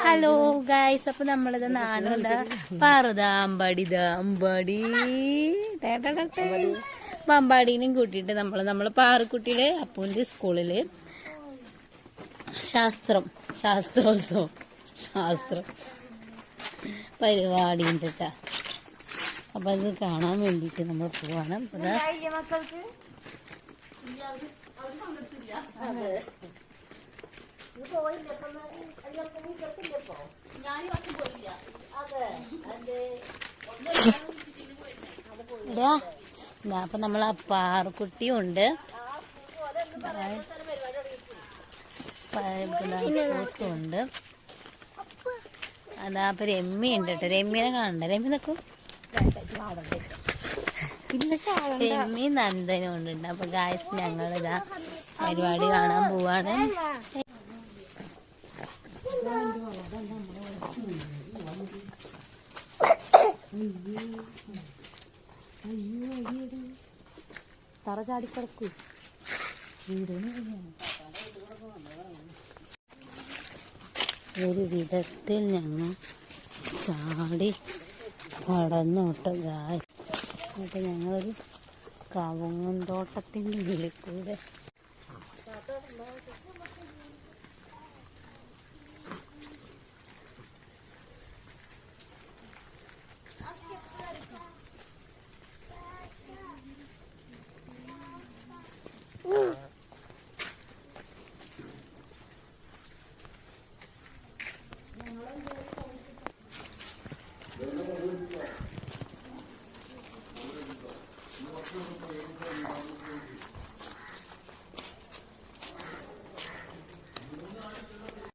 Hello guys, അപ്പൊ നമ്മളിത് നാടുണ്ട് അമ്പാടീനെയും കൂട്ടിയിട്ട് നമ്മള് പാറക്കുട്ടിയിലെ അപ്പൂന്റെ സ്കൂളില് ശാസ്ത്രോത്സവം പരിപാടി ഉണ്ട് കേട്ടാ. അപ്പൊ അത് കാണാൻ വേണ്ടിട്ട് നമ്മൾ പോവാണ്. അപ്പൊ നമ്മളെ പാറക്കുട്ടിയും ഉണ്ട്, ഉണ്ട്. അതാ അപ്പൊ രമ്യ ഉണ്ട് കേട്ടോ. രമ്യനെ കാണണ്ട. രമ്യ നിൽക്കും. രമ്യ നന്ദനും ഉണ്ട്. അപ്പൊ ഗായ്സ് ഞങ്ങളിതാ പരിപാടി കാണാൻ പോവാണ്. തറ ചാടിക്കിടക്കൂ. ഒരു വിധത്തിൽ ഞങ്ങൾ ചാടി കടന്നോട്ട് ഗായ്സ്. അപ്പൊ ഞങ്ങളൊരു കവുങ്ങൻ തോട്ടത്തിൻ്റെ ഉള്ളിൽ കൂടെ